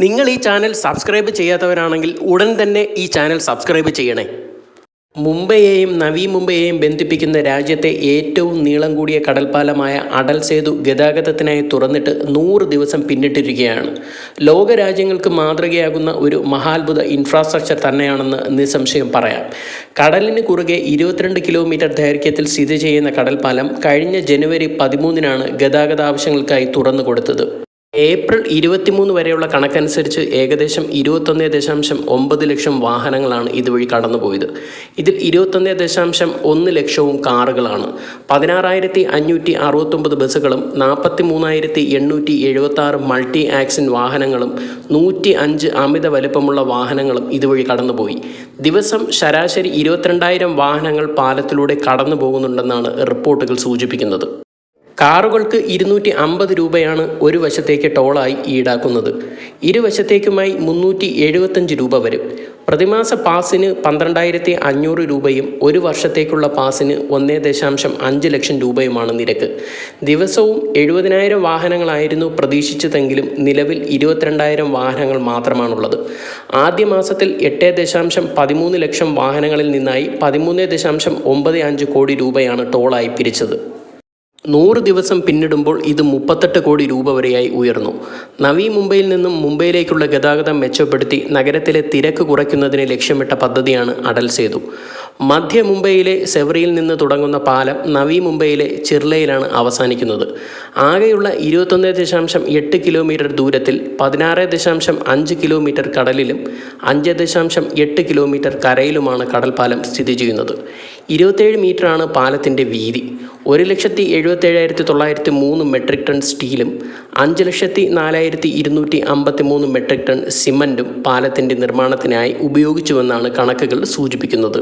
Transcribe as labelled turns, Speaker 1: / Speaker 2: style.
Speaker 1: നിങ്ങൾ ഈ channel subscribe ചെയ്യാത്തവരാണെങ്കിൽ ഉടൻ തന്നെ ഈ ചാനൽ സബ്സ്ക്രൈബ് ചെയ്യണേ. മുംബൈയെയും നവി മുംബൈയെയും ബന്ധിപ്പിക്കുന്ന രാജ്യത്തെ ഏറ്റവും നീളം കൂടിയ കടൽപ്പാലമായ അടൽ സേതു ഗതാഗതത്തിനായി തുറന്നിട്ട് 100 ദിവസം പിന്നിട്ടിരിക്കുകയാണ്. ലോകരാജ്യങ്ങൾക്ക് മാതൃകയാകുന്ന ഒരു മഹാത്ഭുത ഇൻഫ്രാസ്ട്രക്ചർ തന്നെയാണെന്ന് നിസ്സംശയം പറയാം. കടലിന് കുറുകെ 22 കിലോമീറ്റർ ദൈർഘ്യത്തിൽ സ്ഥിതി ചെയ്യുന്ന കടൽപ്പാലം കഴിഞ്ഞ ജനുവരി 13-നാണ് ഗതാഗത ആവശ്യങ്ങൾക്കായി തുറന്നു കൊടുത്തത്. ഏപ്രിൽ 23 വരെയുള്ള കണക്കനുസരിച്ച് ഏകദേശം 21.9 ലക്ഷം വാഹനങ്ങളാണ് ഇതുവഴി കടന്നുപോയത്. ഇതിൽ 21.1 ലക്ഷവും കാറുകളാണ്. 16,569 ബസ്സുകളും 43,876 മൾട്ടി ആക്സിൻ വാഹനങ്ങളും 105 അമിത വലിപ്പമുള്ള വാഹനങ്ങളും ഇതുവഴി കടന്നുപോയി. ദിവസം ശരാശരി 22,000 വാഹനങ്ങൾ പാലത്തിലൂടെ കടന്നു പോകുന്നുണ്ടെന്നാണ് റിപ്പോർട്ടുകൾ സൂചിപ്പിക്കുന്നത്. കാറുകൾക്ക് 250 രൂപയാണ് ഒരു വശത്തേക്ക് ടോളായി ഈടാക്കുന്നത്. ഇരുവശത്തേക്കുമായി 375 രൂപ വരും. പ്രതിമാസ പാസിന് 12,500 രൂപയും ഒരു വർഷത്തേക്കുള്ള പാസിന് 1.5 ലക്ഷം രൂപയുമാണ് നിരക്ക്. ദിവസവും 70,000 വാഹനങ്ങളായിരുന്നു പ്രതീക്ഷിച്ചതെങ്കിലും നിലവിൽ 22,000 വാഹനങ്ങൾ മാത്രമാണുള്ളത്. ആദ്യ മാസത്തിൽ 8.13 ലക്ഷം വാഹനങ്ങളിൽ നിന്നായി 13.95 കോടി രൂപയാണ് ടോളായി പിരിച്ചത്. 100 ദിവസം പിന്നിടുമ്പോൾ ഇത് 38 കോടി രൂപ വരെയായി ഉയർന്നു. നവി മുംബൈയിൽ നിന്നും മുംബൈയിലേക്കുള്ള ഗതാഗതം മെച്ചപ്പെടുത്തി നഗരത്തിലെ തിരക്ക് കുറയ്ക്കുന്നതിന് ലക്ഷ്യമിട്ട പദ്ധതിയാണ് അടൽ സേതു. മധ്യ മുംബൈയിലെ സെവറിയിൽ നിന്ന് തുടങ്ങുന്ന പാലം നവി മുംബൈയിലെ ചിർലയിലാണ് അവസാനിക്കുന്നത്. ആകെയുള്ള 21.8 കിലോമീറ്റർ ദൂരത്തിൽ 16.5 കിലോമീറ്റർ കടലിലും 5.8 കിലോമീറ്റർ കരയിലുമാണ് കടൽപ്പാലം സ്ഥിതി ചെയ്യുന്നത്. 27 മീറ്ററാണ് പാലത്തിൻ്റെ വീതി. 1,77,903 മെട്രിക് ടൺ സ്റ്റീലും 5,04,253 മെട്രിക് ടൺ സിമൻറ്റും പാലത്തിൻ്റെ നിർമ്മാണത്തിനായി ഉപയോഗിച്ചുവെന്നാണ് കണക്കുകൾ സൂചിപ്പിക്കുന്നത്.